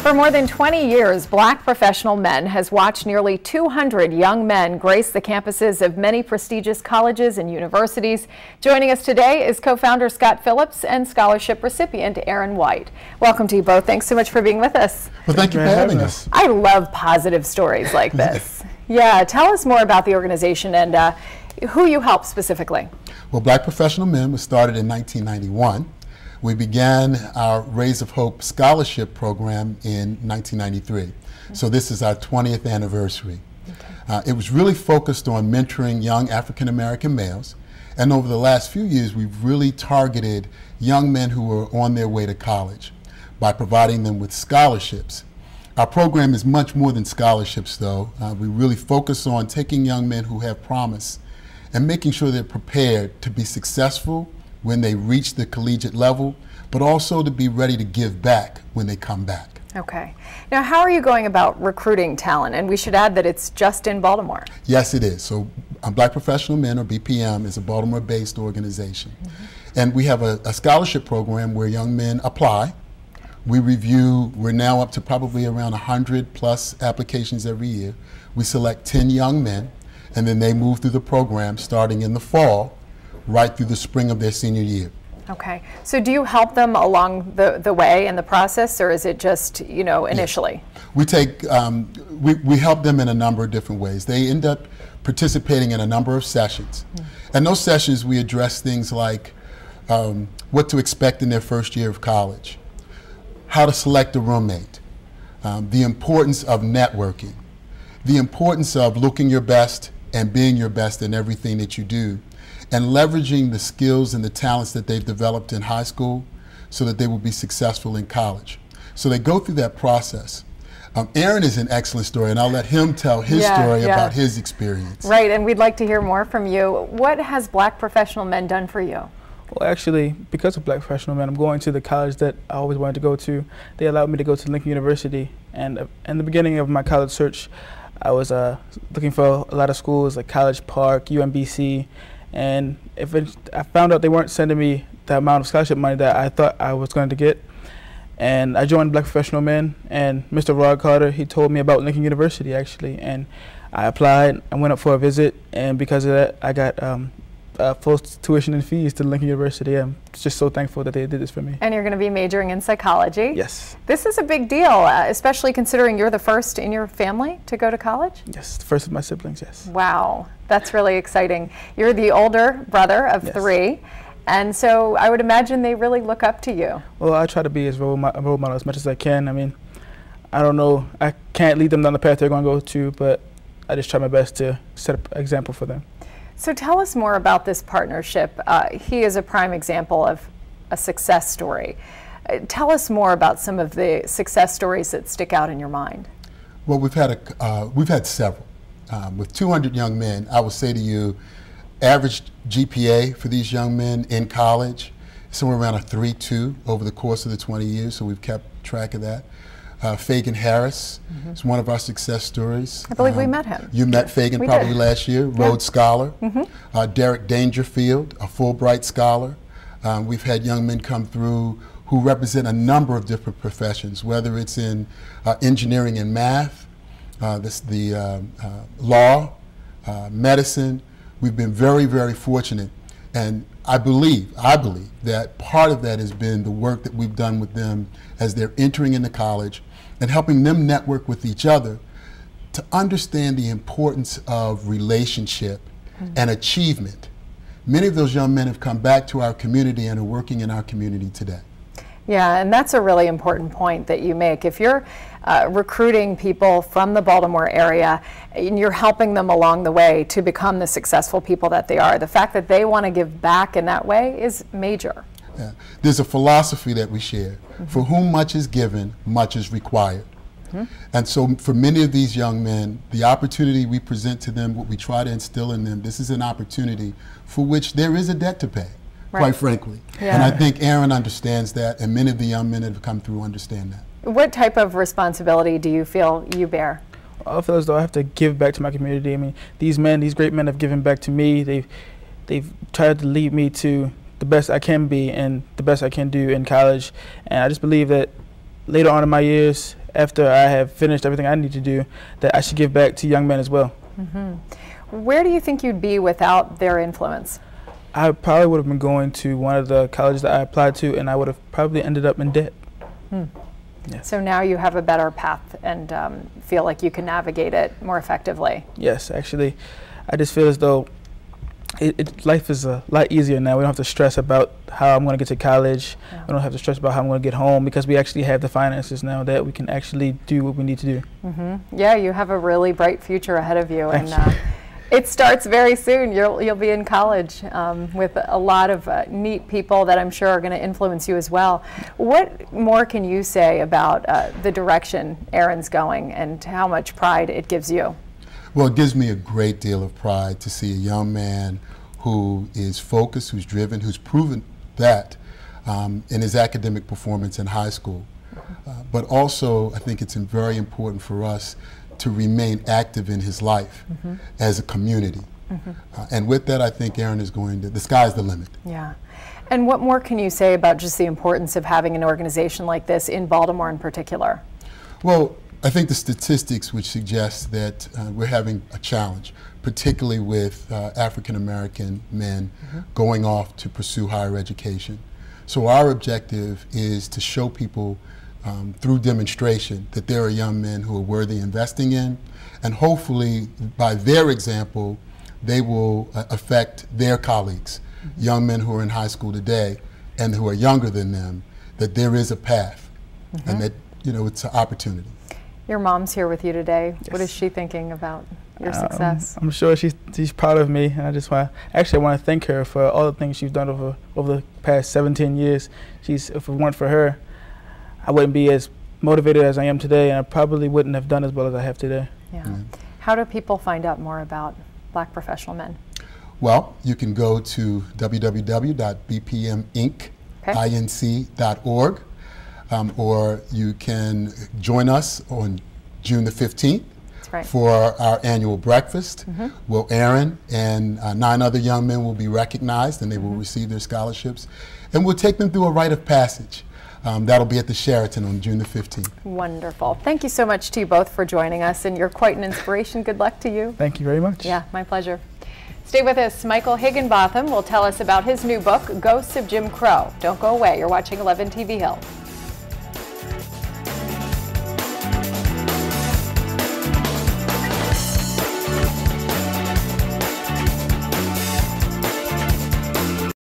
For more than 20 years, Black Professional Men has watched nearly 200 young men grace the campuses of many prestigious colleges and universities. Joining us today is co-founder Scott Phillips and scholarship recipient Aaron White. Welcome to you both. Thanks so much for being with us. Well, thank you for having us. I love positive stories like this. Yeah, tell us more about the organization and who you help specifically. Well, Black Professional Men was started in 1991. We began our Rays of Hope scholarship program in 1993. So this is our 20th anniversary. It was really focused on mentoring young African American males. And over the last few years, we've really targeted young men who are on their way to college by providing them with scholarships. Our program is much more than scholarships, though. We really focus on taking young men who have promise and making sure they're prepared to be successful when they reach the collegiate level, but also to be ready to give back when they come back. Okay. Now, how are you going about recruiting talent? And we should add that it's just in Baltimore. Yes, it is. So Black Professional Men, or BPM, is a Baltimore-based organization. And we have a scholarship program where young men apply. We review, we're now up to probably around 100 plus applications every year. We select 10 young men, and then they move through the program starting in the fall, right through the spring of their senior year. Okay. So do you help them along the way in the process, or is it just, you know, initially? Yeah. We take, we help them in a number of different ways. They end up participating in a number of sessions. And those sessions we address things like what to expect in their first year of college, how to select a roommate, the importance of networking, the importance of looking your best and being your best in everything that you do, and leveraging the skills and the talents that they've developed in high school so that they will be successful in college. So they go through that process. Aaron is an excellent story, and I'll let him tell his story about his experience. Right, and we'd like to hear more from you. What has Black Professional Men done for you? Well, actually, because of Black Professional Men, I'm going to the college that I always wanted to go to. They allowed me to go to Lincoln University, and in the beginning of my college search, I was looking for a lot of schools like College Park, UMBC, and I found out they weren't sending me the amount of scholarship money that I thought I was going to get. And I joined Black Professional Men, and Mr. Rod Carter, he told me about Lincoln University, actually, and I applied. I went up for a visit, and because of that, I got full tuition and fees to Lincoln University. I'm just so thankful that they did this for me. And you're going to be majoring in psychology? Yes. This is a big deal, especially considering you're the first in your family to go to college? Yes, the first of my siblings, yes. Wow, that's really exciting. You're the older brother of 3, and so I would imagine they really look up to you. Well, I try to be a role model as much as I can. I mean, I don't know, I can't lead them down the path they're going to go to, but I just try my best to set an example for them. So tell us more about this partnership. He is a prime example of a success story. Tell us more about some of the success stories that stick out in your mind. Well, we've had several. With 200 young men, I will say to you, average GPA for these young men in college, somewhere around a 3.2 over the course of the 20 years, so we've kept track of that. Fagan Harris is one of our success stories. I believe we met him. You met Fagan probably last year, Rhodes Scholar. Derek Dangerfield, a Fulbright Scholar. We've had young men come through who represent a number of different professions, whether it's in engineering and math, law, medicine. We've been very, very fortunate, and I believe that part of that has been the work that we've done with them as they're entering into college and helping them network with each other to understand the importance of relationship and achievement. Many of those young men have come back to our community and are working in our community today. Yeah, and that's a really important point that you make. If you're recruiting people from the Baltimore area and you're helping them along the way to become the successful people that they are, the fact that they want to give back in that way is major. Yeah. There's a philosophy that we share. For whom much is given, much is required. And so for many of these young men, the opportunity we present to them, what we try to instill in them, this is an opportunity for which there is a debt to pay. Quite frankly. And I think Aaron understands that, and many of the young men that have come through understand that. What type of responsibility do you feel you bear? I feel as though I have to give back to my community. I mean, these great men have given back to me. They've tried to lead me to the best I can be and the best I can do in college. And I just believe that later on in my years, after I have finished everything I need to do, that I should give back to young men as well. Where do you think you'd be without their influence? I probably would have been going to one of the colleges that I applied to, and I would have probably ended up in debt. Yeah. So now you have a better path and feel like you can navigate it more effectively. Yes, actually, I just feel as though life is a lot easier now. We don't have to stress about how I'm going to get to college. Yeah. We don't have to stress about how I'm going to get home, because we actually have the finances now that we can actually do what we need to do. Yeah, you have a really bright future ahead of you. Thanks. And it starts very soon. You'll be in college with a lot of neat people that I'm sure are going to influence you as well. What more can you say about the direction Aaron's going and how much pride it gives you? Well, it gives me a great deal of pride to see a young man who is focused, who's driven, who's proven that in his academic performance in high school. But also, I think it's very important for us to remain active in his life as a community. And with that, I think Aaron is going to, the sky's the limit. Yeah. And what more can you say about just the importance of having an organization like this in Baltimore in particular? Well, I think the statistics would suggest that we're having a challenge, particularly with African American men going off to pursue higher education. So our objective is to show people through demonstration that there are young men who are worthy investing in, and hopefully by their example they will affect their colleagues, young men who are in high school today and who are younger than them, that there is a path and that, you know, it's an opportunity. Your mom's here with you today. Yes. What is she thinking about your success? I'm sure she's proud of me, and I want to thank her for all the things she's done over the past 17 years. If it weren't for her, I wouldn't be as motivated as I am today, and I probably wouldn't have done as well as I have today. Yeah. How do people find out more about Black Professional Men? Well, you can go to www.bpminc.org. Or you can join us on June the 15th for our annual breakfast. Well, Aaron and 9 other young men will be recognized, and they will receive their scholarships. And we'll take them through a rite of passage. That'll be at the Sheraton on June the 15th. Wonderful. Thank you so much to you both for joining us, and you're quite an inspiration. Good luck to you. Thank you very much. Yeah, my pleasure. Stay with us. Michael Higginbotham will tell us about his new book, Ghosts of Jim Crow. Don't go away. You're watching 11 TV Hill.